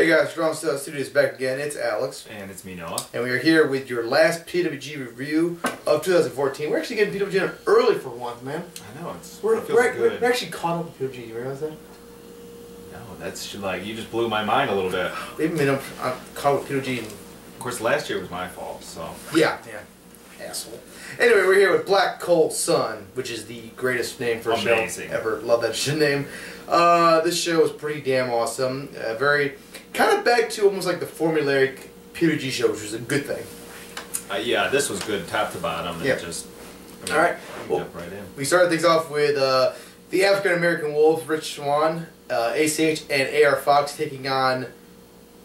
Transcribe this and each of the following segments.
Hey guys, Strong Style Studios back again. It's Alex. And it's me, Noah. And we are here with your last PWG review of 2014. We're actually getting PWG on early for once, man. I know, it feels we're actually caught up with PWG. You realize that? No, that's like, you just blew my mind a little bit. They've been I'm caught up with PWG. Of course, last year was my fault, so. Yeah. Asshole. Anyway, we're here with Black Coal Sun, which is the greatest name for a show ever. Love that shit name. This show is pretty damn awesome. Very kind of back to almost like the formulaic PWG show, which was a good thing. Yeah, this was good, top to bottom. Yeah. All right. Well, jump right in. We started things off with the African American Wolves, Rich Swann, ACH, and AR Fox taking on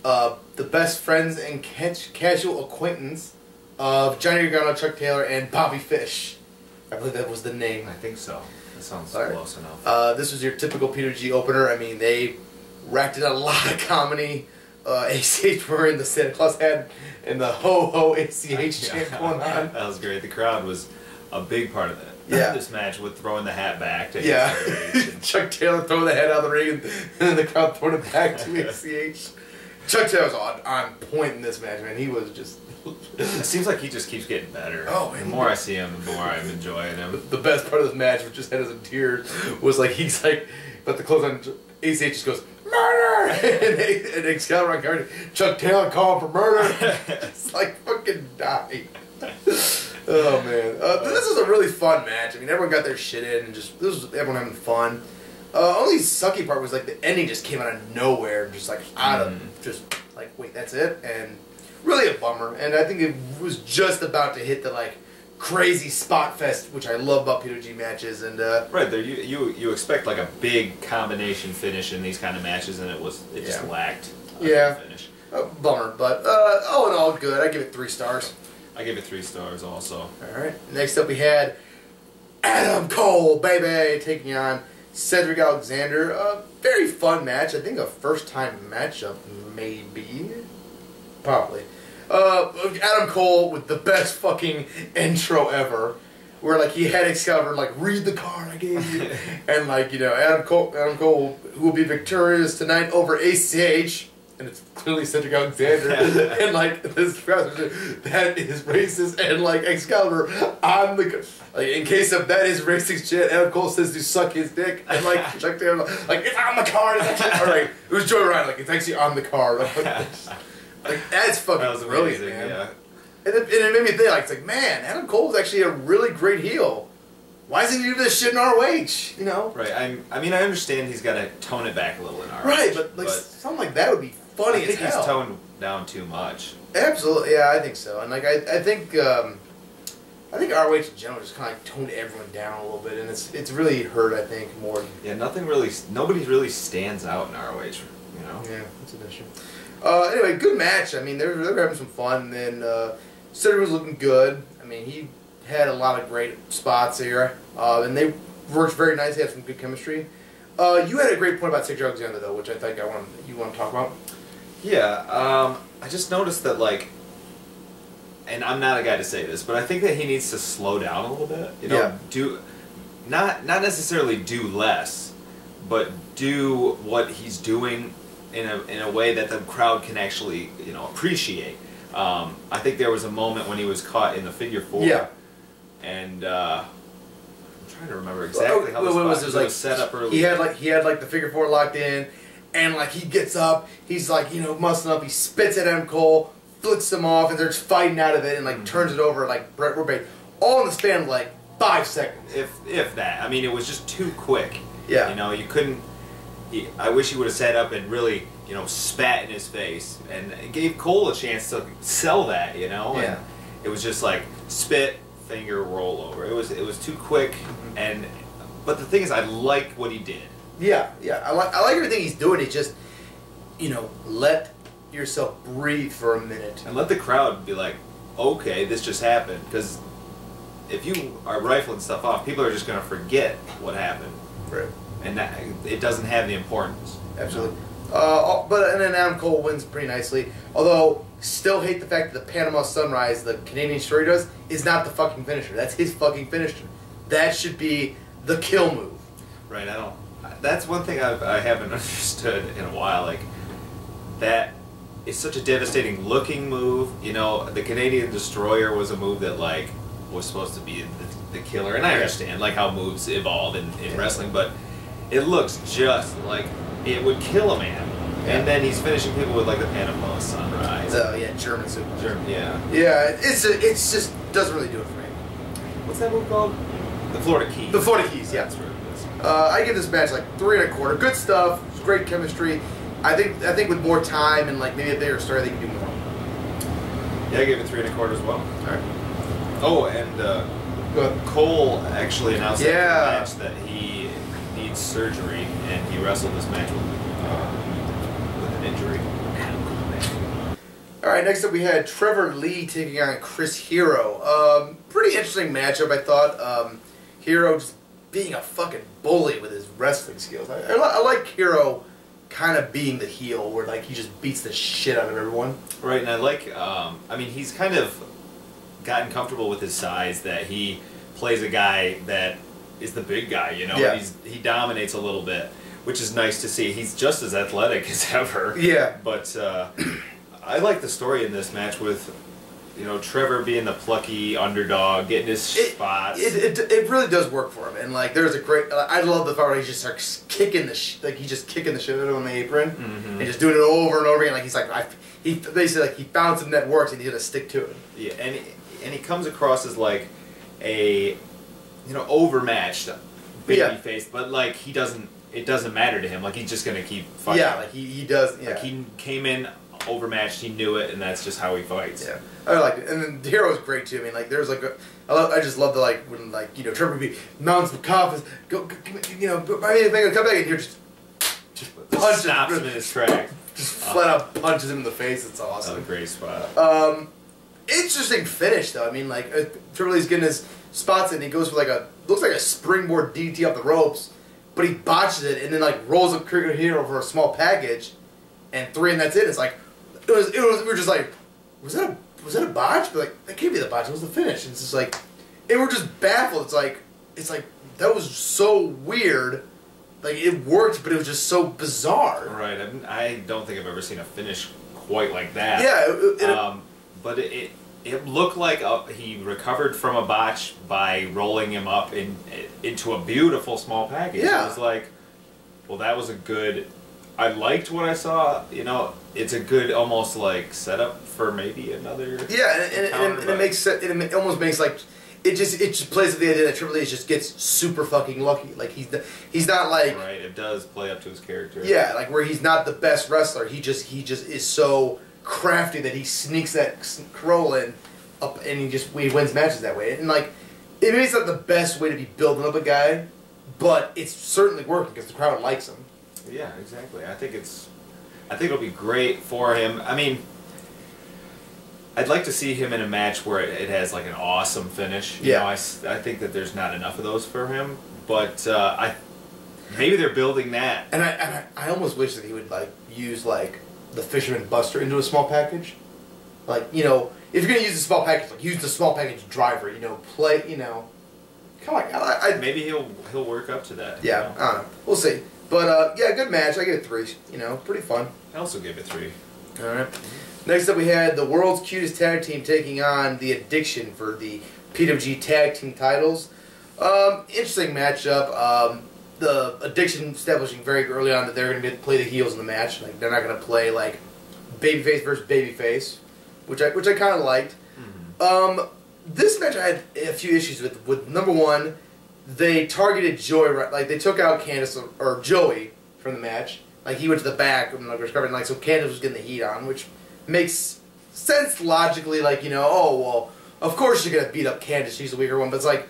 the best friends and casual acquaintance of Johnny Gargano, Chuck Taylor, and Bobby Fish. I believe that was the name. I think so. That sounds close enough. This was your typical PWG opener. I mean, they racked in a lot of comedy. ACH wearing the Santa Claus hat and the ho-ho ACH chant going on. That was great. The crowd was a big part of that. Yeah. This match with throwing the hat back to ACH. Chuck Taylor throwing the hat out of the ring and then the crowd throwing it back to ACH. Chuck Taylor was on point in this match, man. He was just... It seems like he just keeps getting better. Oh, man. The more I see him, the more I'm enjoying him. The best part of this match, which just had us in tears, was like he's like, but the close on ACH just goes, murder! and Excalibur on Guardian, Chuck Taylor calling for murder. It's like fucking die. Oh man, this is a really fun match. I mean, everyone got their shit in, and just this was everyone having fun. Only sucky part was like the ending just came out of nowhere, just like out of just like wait, that's it, and really a bummer. And I think it was just about to hit the like crazy spot fest, which I love about PWG matches. And right there, you expect like a big combination finish in these kind of matches, and it just lacked. Finish. Bummer, but all in all, good. I give it 3 stars. I give it 3 stars also. All right. Next up, we had Adam Cole, baby, taking on Cedric Alexander. A very fun match. I think a first-time matchup, maybe. Probably. Adam Cole with the best fucking intro ever, where like he had Excalibur like read the card I gave you, and like you know Adam Cole who will be victorious tonight over ACH. And it's clearly Cedric Alexander, and like this that is racist, and like Excalibur on the like in case of that is racist shit. Adam Cole says to suck his dick, and like Chuck Taylor like it's on the card. It's actually, or like it was Joey Ryan like it's actually on the card. Like that's fucking brilliant, man. Yeah. And it made me think like it's like man, Adam Cole's actually a really great heel. Why isn't he do this shit in ROH? You know? Right. I mean I understand he's got to tone it back a little in ROH. Right, but like something like that would be funny as hell. I think he's toned down too much. Absolutely, yeah, I think so. And like I think ROH in general just kind of like toned everyone down a little bit, and it's really hurt. I think more. Yeah, nobody really stands out in ROH. You know. Yeah, that's an issue. Anyway, good match. I mean, they were having some fun. And then Cedric was looking good. I mean, he had a lot of great spots here, and they worked very nicely. Had some good chemistry. You had a great point about Cedric Alexander though, which I think you want to talk about. Yeah, I just noticed that like, and I'm not a guy to say this, but I think that he needs to slow down a little bit. You know, not necessarily do less, but do what he's doing in a way that the crowd can actually appreciate. I think there was a moment when he was caught in the figure 4. Yeah. And I'm trying to remember exactly how this was set up earlier. He had like the figure 4 locked in, and like he gets up, he's like muscling up, he spits at Adam Cole, flicks him off, and they're just fighting out of it, and like turns it over like Brett Rebate, all in the span of like 5 seconds. If that. I mean, it was just too quick. Yeah. You know, you couldn't. I wish he would have sat up and really spat in his face and gave Cole a chance to sell that. Yeah. And it was just like spit, finger, roll over. It was too quick, but the thing is, I like what he did. Yeah. I like everything he's doing. It's just, let yourself breathe for a minute and let the crowd be like, okay, this just happened. Because if you are rifling stuff off, people are just going to forget what happened. Right. And it doesn't have the importance. Absolutely. And then Adam Cole wins pretty nicely. Although, still hate the fact that the Panama Sunrise, the Canadian story does, is not the fucking finisher. That's his fucking finisher. That should be the kill move. Right. That's one thing I haven't understood in a while. Like, that is such a devastating looking move. You know, the Canadian Destroyer was a move that like was supposed to be the killer, and I understand like how moves evolve in wrestling, but it looks just like it would kill a man. Yeah. And then he's finishing people with like the Panama Sunrise. Oh yeah, German super. Yeah. Yeah, it's just doesn't really do it for me. What's that move called? The Florida Keys. The Florida Keys, yeah. That's what it is. I give this match like 3 1/4. Good stuff. Great chemistry. I think with more time and like maybe a bigger story, they can do more. Yeah, I gave it 3 1/4 as well. All right. Oh, and Cole actually announced after the match that he needs surgery, and he wrestled this match with an injury. All right, next up we had Trevor Lee taking on Chris Hero. Pretty interesting matchup, I thought. Hero just being a fucking bully with his wrestling skills. I like Hero kind of being the heel, where like he just beats the shit out of everyone. Right, and I like. I mean, he's kind of gotten comfortable with his size, that he plays a guy that is the big guy. You know, he dominates a little bit, which is nice to see. He's just as athletic as ever. Yeah, but. I like the story in this match with, you know, Trevor being the plucky underdog, getting his spots. It really does work for him, and like there's a great. I love the part where he just starts kicking the he's just kicking the shit out of him on the apron, and just doing it over and over again. Like he's like they say like he found something that works and he's gonna stick to it. Yeah, and he comes across as like a, overmatched baby face, but like he doesn't. It doesn't matter to him. Like he's just gonna keep fighting. Yeah, like he does. Yeah. Like he came in overmatched, he knew it, and that's just how he fights. Yeah, I like it. And then the Hero's great too. I mean, like there's like I just love the like when like Trevor would be mounts the coffins, come back and you're just punches stops him in his track. Just flat out punches him in the face. It's awesome. A great spot. Interesting finish though. I mean, like Trevor Lee's getting his spots in, and he goes for looks like a springboard DT off the ropes, but he botches it and then like rolls up Hero for a small package, and 3 and that's it. It's like. We were just like, was that a botch? But like, that can't be the botch. It was the finish. And it's just like, and we're just baffled. It's like that was so weird. Like it worked, but it was just so bizarre. Right. I don't think I've ever seen a finish quite like that. Yeah. But it looked like he recovered from a botch by rolling him up into a beautiful small package. Yeah. It was like, well, that was a good. I liked what I saw. It's a good almost like setup for maybe another. Yeah, and it makes sense. It almost makes like it just plays with the idea that Triple H just gets super fucking lucky. Like he's not like right. It does play up to his character. Yeah, like where he's not the best wrestler. He just is so crafty that he sneaks that roll in up and he wins matches that way. And like maybe it's not the best way to be building up a guy, but it's certainly working because the crowd likes him. Yeah, exactly. I think it'll be great for him. I mean, I'd like to see him in a match where it has like an awesome finish. I think that there's not enough of those for him, but maybe they're building that. And I almost wish that he would like use like the Fisherman Buster into a small package. Like if you're gonna use a small package, like use the small package driver. Play. Kind of like maybe he'll work up to that. Yeah, I don't know. We'll see. But, good match. I give it 3. Pretty fun. I also gave it 3. Alright. Next up we had the world's cutest tag team taking on the Addiction for the PWG tag team titles. Interesting matchup. The Addiction establishing very early on that they're going to play the heels in the match. Like they're not going to play like babyface versus babyface, which I kind of liked. Mm-hmm. This match I had a few issues with number one, they targeted Joey, like they took out Candice or Joey from the match. Like he went to the back and like so Candice was getting the heat on, which makes sense logically. Like oh well, of course you're gonna beat up Candice. She's the weaker one, but it's like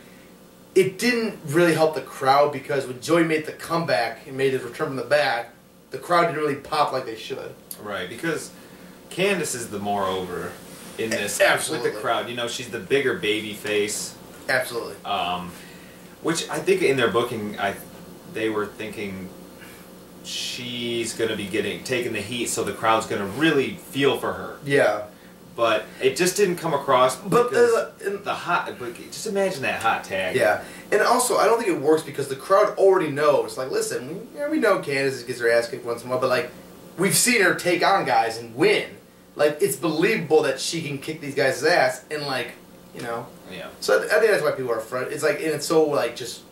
it didn't really help the crowd because when Joey made the comeback and made his return from the back, the crowd didn't really pop like they should. Right, because Candice is the more in this Absolutely. With the crowd. She's the bigger baby face. Absolutely. Which I think in their booking, they were thinking she's going to be taking the heat, so the crowd's going to really feel for her. Yeah. But it just didn't come across. But just imagine that hot tag. Yeah, and also I don't think it works because the crowd already knows. Like, listen, we know Candice gets her ass kicked once in a while, but like, we've seen her take on guys and win. Like, it's believable that she can kick these guys' ass and, like, you know. Yeah. So I think that's why people are afraid. It's like, and it's so, like, just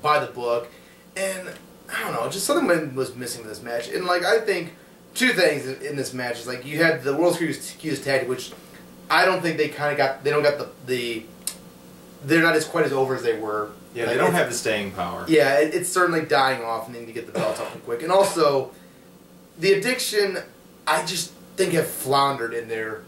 by the book. And, I don't know, just something was missing in this match. And, like, I think two things in this match is, like, you had the World Series tag, which I don't think they kind of got, they don't got the they're not as quite as over as they were. Yeah, like, they don't have the staying power. Yeah, it's certainly dying off and they need to get the belts off quick. And also, the Addiction, I just think have floundered in their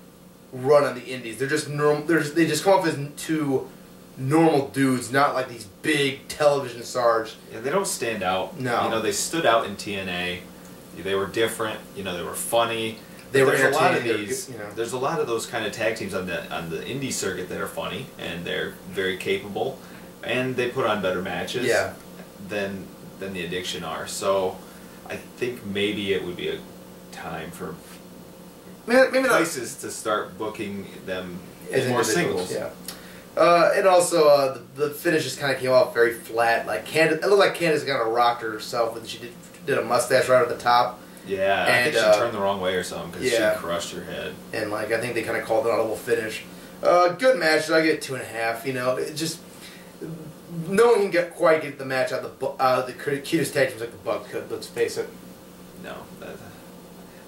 run on the indies. They're just normal. They just come off as two normal dudes, not like these big television stars. Yeah, they don't stand out. No. You know, they stood out in TNA. They were different. You know, they were funny. They were There's a lot of entertaining. these. You know. There's a lot of those kind of tag teams on the indie circuit that are funny and they're very capable, and they put on better matches. Yeah. Than the Addiction are. So, I think maybe it would be a time for Maybe places to start booking them as more singles. Yeah. And also, the finish just kind of came off very flat. Like it looked like Candice kind of rocked herself when she did a mustache right at the top. Yeah, I And, think she turned the wrong way or something because yeah. she crushed her head. And like I think they kind of called it an audible finish. Good match. I get 2.5. You know, it just no one can quite get the match out of the cutest tag teams like the Bucks could. Let's face it. No,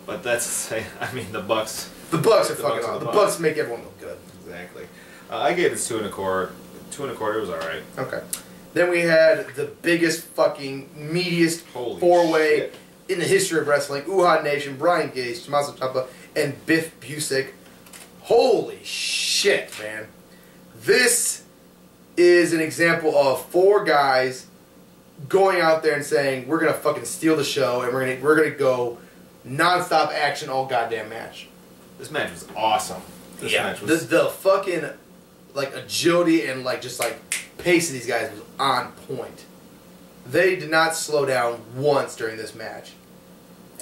but that's I mean the Bucks. The Bucks are The fucking Bucks are awesome. the The Bucks make everyone look good. Exactly. I gave this 2.25. 2.25 was all right. Okay. Then we had the biggest fucking meatiest Holy four-way shit. in the history of wrestling. Uhaa Nation, Brian Gage, Tommaso Ciampa, and Biff Busick. Holy shit, man. This is an example of four guys going out there and saying, we're going to fucking steal the show and we're gonna go non-stop action all goddamn match. This match was awesome. This match was the fucking like agility and like just like pace of these guys was on point. They did not slow down once during this match,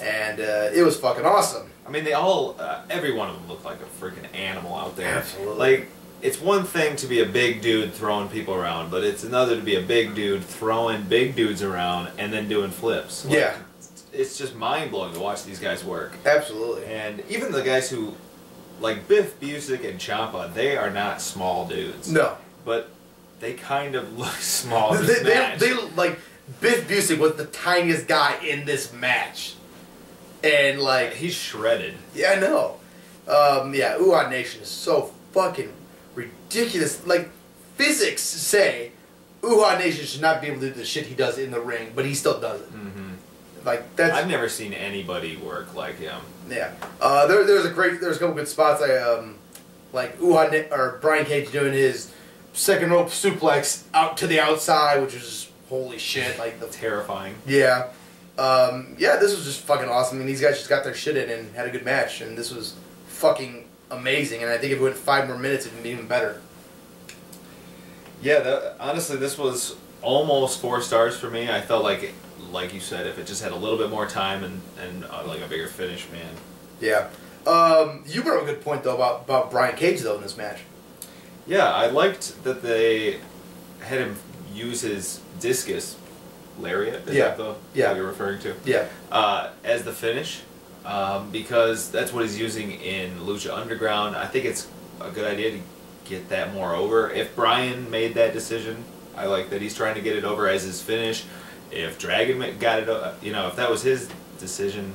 and it was fucking awesome. I mean, they all, every one of them looked like a freaking animal out there. Absolutely. Like, it's one thing to be a big dude throwing people around, but it's another to be a big dude throwing big dudes around and then doing flips. Like, Yeah. It's just mind-blowing to watch these guys work. Absolutely. And even the guys who, like Biff, Busick, and Ciampa, they are not small dudes. No. But they kind of look small in this match. They like Biff Busick was the tiniest guy in this match, and like He's shredded. yeah, I know. Yeah, Uhaa Nation is so fucking ridiculous. Like physics say, Uhaa Nation should not be able to do the shit he does in the ring, but he still does it. Mm-hmm. Like that's I've never seen anybody work like him. yeah. There's a couple good spots. Like Uhaa or Brian Cage doing his second rope suplex out to the outside, which was just holy shit. Like the Terrifying. yeah. Yeah, this was just fucking awesome. I mean, these guys just got their shit in and had a good match, and this was fucking amazing. And I think if it went 5 more minutes, it'd be even better. Yeah, honestly, this was almost 4 stars for me. I felt like you said, if it just had a little bit more time and like a bigger finish, man. Yeah. You brought up a good point though about Brian Cage though in this match. Yeah, I liked that they had him use his discus lariat. Is that what you're referring to? Yeah. As the finish, because that's what he's using in Lucha Underground. I think it's a good idea to get that more over. If Brian made that decision, I like that he's trying to get it over as his finish. If Dragon got it, if that was his decision,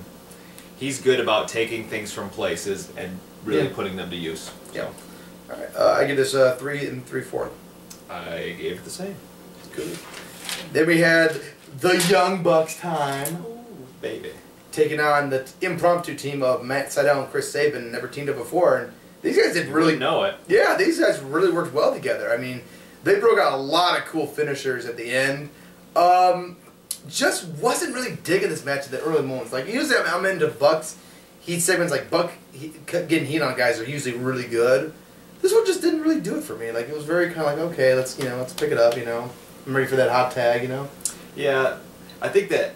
he's good about taking things from places and really putting them to use. Yeah. All right. I give this 3 3/4. I gave it the same. Good. Then we had the Young Bucks time. Ooh, baby. Taking on the impromptu team of Matt Sydal and Chris Sabin, never teamed up before, and these guys did really know it. Yeah, these guys really worked well together. I mean, they broke out a lot of cool finishers at the end. Just wasn't really digging this match at the early moments. Like usually, I'm into Bucks heat segments. Like getting heat on guys are usually really good. This one just didn't really do it for me. Like it was very kind of like okay, let's pick it up. I'm ready for that hot tag. Yeah, I think that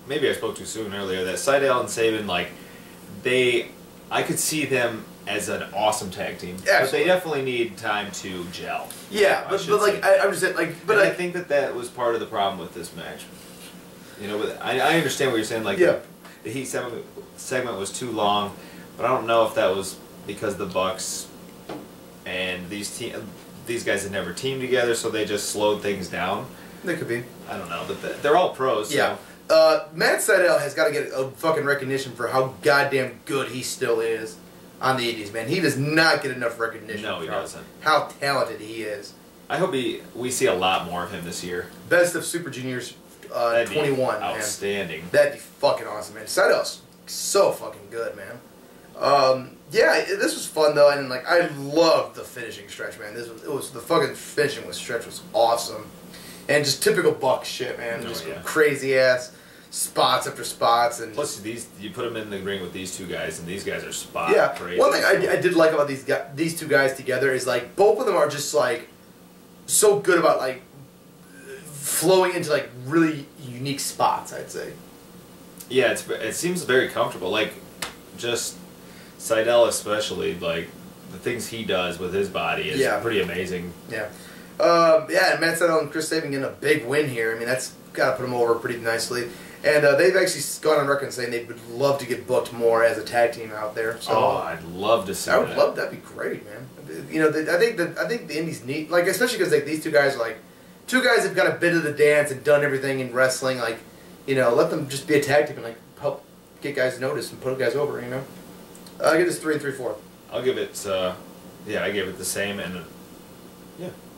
maybe I spoke too soon earlier. That Sydal and Sabin, I could see them as an awesome tag team, but they definitely need time to gel. Yeah, but I'm just saying, I think that was part of the problem with this match. But I understand what you're saying. the Heat segment was too long, but I don't know if that was because the Bucks and these guys had never teamed together, so they just slowed things down. They could be. I don't know, but they're all pros. Yeah. Matt Sydal has got to get a fucking recognition for how goddamn good he still is on the Indies, man. He does not get enough recognition. No, he doesn't. How talented he is. I hope we see a lot more of him this year. Best of Super Juniors 21, man. Outstanding. That'd be fucking awesome, man. Sydal's so fucking good, man. Yeah, this was fun though, and like I loved the finishing stretch, man. The fucking finishing stretch was awesome, and just typical Buck shit, man. Just crazy ass spots after spots, and plus you put them in the ring with these two guys, and these guys are spot crazy. One thing I did like about these two guys together is like both of them are just like so good about like flowing into like really unique spots, I'd say. Yeah, it seems very comfortable. Like just Sydal especially, like the things he does with his body is pretty amazing. Yeah. And Matt Sydal and Chris Sabin getting a big win here. I mean, that's got to put them over pretty nicely. And they've actually gone on record saying they would love to get booked more as a tag team out there. So I'd love to see that. I would love that'd be great, man. You know, I think the Indies need, like, especially because like these two guys are like two guys have got a bit of the dance and done everything in wrestling. Like, you know, let them just be a tag team and like help get guys noticed and put guys over. You know, I give this 3 3/4. I'll give it. I gave it the same, and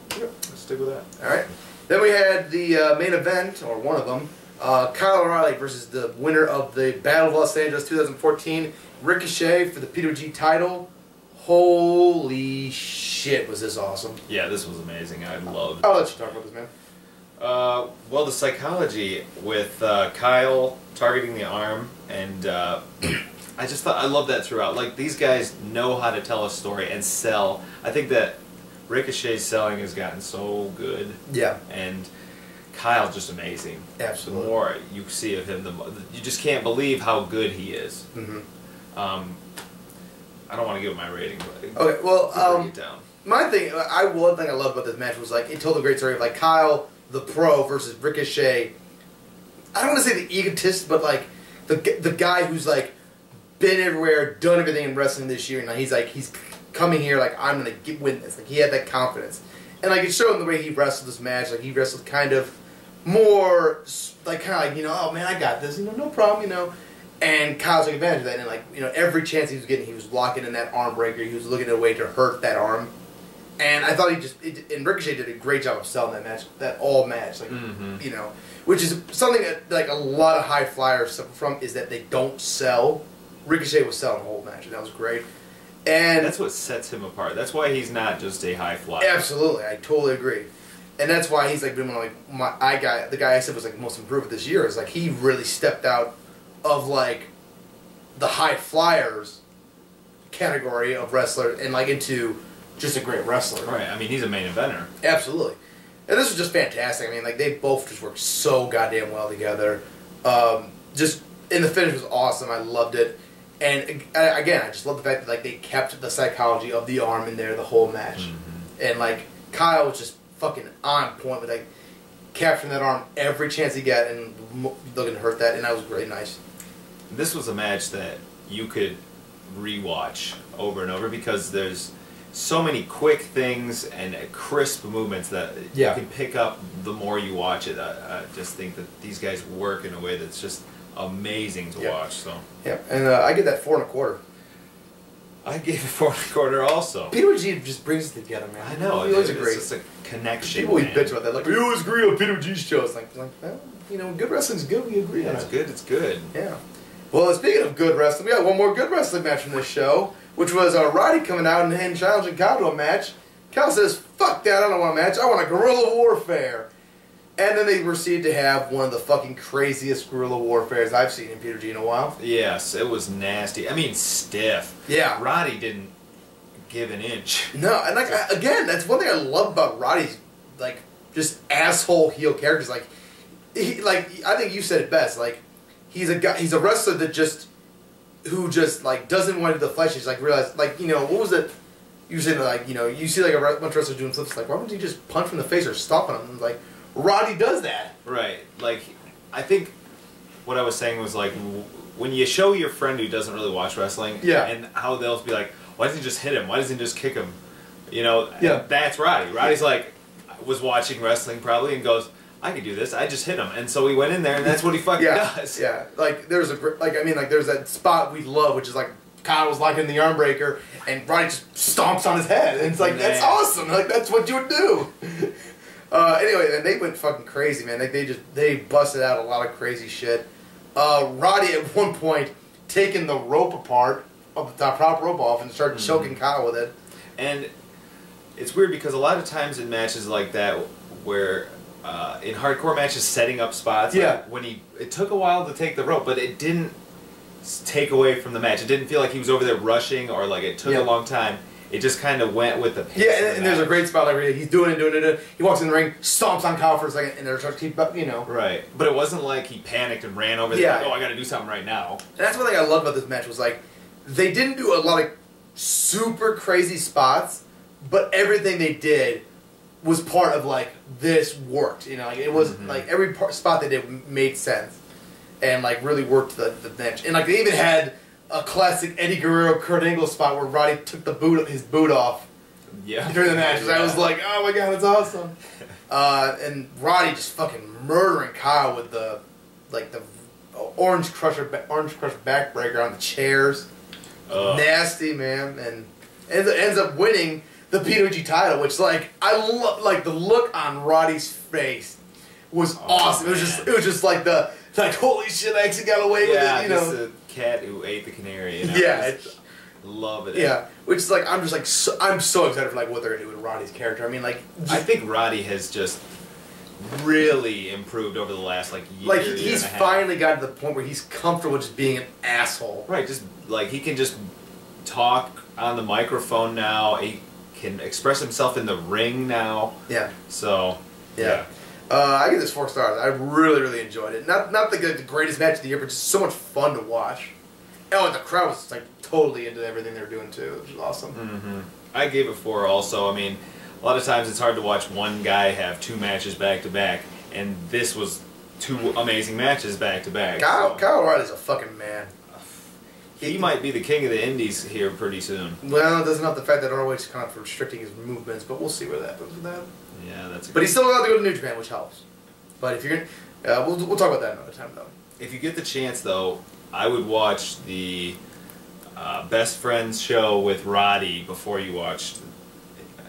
let's stick with that. All right. Then we had the main event, or one of them, Kyle O'Reilly versus the winner of the Battle of Los Angeles 2014, Ricochet for the PWG title. Holy shit, was this awesome. Yeah, this was amazing. I loved it. I'll let you talk about this, man. Well, the psychology with Kyle targeting the arm, and I just thought, I love that throughout. Like, these guys know how to tell a story and sell. I think that Ricochet's selling has gotten so good. Yeah. And Kyle's just amazing. Absolutely. The more you see of him, you just can't believe how good he is. Mm-hmm. I don't want to give it my rating, but okay, well, bring it down. One thing I loved about this match was like it told a great story of like Kyle the pro versus Ricochet. I don't want to say the egotist, but like the guy who's like been everywhere, done everything in wrestling this year, and like, he's coming here like I'm gonna win this. Like he had that confidence, and like it showed in the way he wrestled this match. Like he wrestled kind of more like oh man, I got this, no problem, And Kyle took advantage of that, and like every chance he was getting, he was locking in that arm breaker. He was looking at a way to hurt that arm, and I thought and Ricochet did a great job of selling that match, that all match, like which is something that like a lot of high flyers suffer from is that they don't sell. Ricochet was selling the whole match, and that was great. And that's what sets him apart. That's why he's not just a high flyer. Absolutely, I totally agree. And that's why he's like been the guy I said was like most improved this year. Is like he really stepped out of like the high flyers category of wrestler and like into just a great wrestler. Right. I mean, he's a main eventer. Absolutely. And this was just fantastic. I mean, like they both just worked so goddamn well together. And the finish was awesome. I loved it. And again, I just love the fact that like they kept the psychology of the arm in there the whole match. Mm-hmm. And like Kyle was just fucking on point with like capturing that arm every chance he got and looking to hurt that, and that was really nice. This was a match that you could rewatch over and over because there's so many quick things and crisp movements that you can pick up the more you watch it. I just think that these guys work in a way that's just amazing to watch. So and I give that 4 1/4. I gave it 4 1/4 also. PWG just brings it together, man. I know. It's great. It's just a connection. People always bitch about that. Like, we always agree on PWG shows. Like well, good wrestling's good. We agree on it. It's good. It's good. Yeah. Well, speaking of good wrestling, we got one more good wrestling match from this show, which was Roddy coming out and challenging Kyle to a match. Kyle says, "Fuck that! I don't want a match. I want a guerrilla warfare." And then they proceeded to have one of the fucking craziest guerrilla warfares I've seen in PWG in a while. Yes, it was nasty. I mean, stiff. Yeah. Roddy didn't give an inch. No, and like again, that's one thing I love about Roddy's like just asshole heel characters. Like, I think you said it best. Like, he's a wrestler that who like doesn't want to do the flesh. He's like realize like what was it? You said like you see like a bunch of wrestlers doing flips. Like, why wouldn't you just punch from the face or stomp on him? And like. Roddy does that. Right. Like, I think what I was saying was, like, when you show your friend who doesn't really watch wrestling, and how they'll be like, why doesn't he just hit him? Why doesn't he just kick him? You know, that's Roddy. Roddy's like, was watching wrestling probably and goes, I could do this. I just hit him, and so he went in there, and that's what he fucking does. Yeah, like there's there's that spot we love, which is like Kyle was locking in the arm breaker, and Roddy just stomps on his head, and it's like that's awesome. Like that's what you would do. Anyway, then they went fucking crazy, man. Like they busted out a lot of crazy shit. Roddy at one point taking the rope apart of the top rope off and started choking Kyle with it. And it's weird because a lot of times in matches like that, where in hardcore matches setting up spots, like when it took a while to take the rope, but it didn't take away from the match. It didn't feel like he was over there rushing or like it took a long time. It just kind of went with the pace. Yeah, and there's a great spot like where he's doing it. He walks in the ring, stomps on Kyle for a second, and they're trying to keep up, you know. Right, but it wasn't like he panicked and ran over there. Like, oh, I got to do something right now. And that's one thing I loved about this match was like they didn't do a lot of super crazy spots, but everything they did was part of like this worked. You know, like it was like every spot they did made sense and like really worked the match. And like they even had a classic Eddie Guerrero Kurt Angle spot where Roddy took his boot off during the match. I was like, oh my god, that's awesome. And Roddy just fucking murdering Kyle with the orange crusher backbreaker on the chairs. Nasty, man. And ends up winning the PWG title, which like I love. Like the look on Roddy's face was awesome. Man. It was just like holy shit, I actually got away with it. You know, the cat who ate the canary. You know? Love it. Yeah, which is like I'm so excited for like what they're gonna do with Roddy's character. I mean, like I think Roddy has just really improved over the last like year. Like he's finally gotten to the point where he's comfortable just being an asshole. Right, just like he can just talk on the microphone now. He can express himself in the ring now. Yeah. So yeah. I give this 4 stars. I really, really enjoyed it. Not the greatest match of the year, but just so much fun to watch. Oh, and the crowd was like totally into everything they were doing too. It was awesome. I gave it 4 also. I mean, a lot of times it's hard to watch one guy have 2 matches back to back, and this was 2 amazing matches back to back. Kyle Roddy's a fucking man. He might be the king of the indies here pretty soon. Well, it doesn't help the fact that ROH is kind of restricting his movements, but we'll see what happens with that. Yeah, that's. But he's still allowed to go to New Japan, which helps. But if you're gonna, we'll talk about that another time, though. If you get the chance, though, I would watch the Best Friends show with Roddy before you watch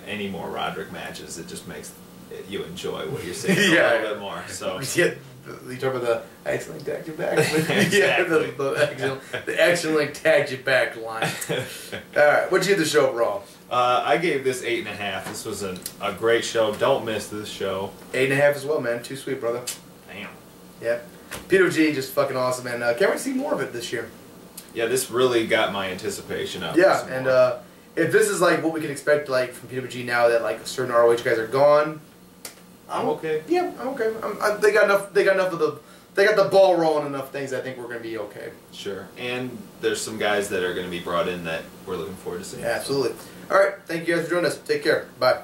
any more Roderick matches. It just makes you enjoy what you're seeing a little bit more. So yeah, you talk about the accidentally tagged you back. Exactly. Yeah, the accidentally tagged you back line. All right, what'd you give the show, Raw? I gave this 8.5. This was a great show. Don't miss this show. 8.5 as well, man. Too sweet, brother. Damn. Yep. PWG just fucking awesome, and can't wait to see more of it this year. Yeah, this really got my anticipation up. Yeah, and if this is like what we can expect like from PWG now that like certain ROH guys are gone, I'm okay. Yeah, I'm okay. They got enough. They got the ball rolling enough things. I think we're gonna be okay. Sure. And there's some guys that are gonna be brought in that we're looking forward to seeing. Yeah, absolutely. All right. Thank you guys for joining us. Take care. Bye.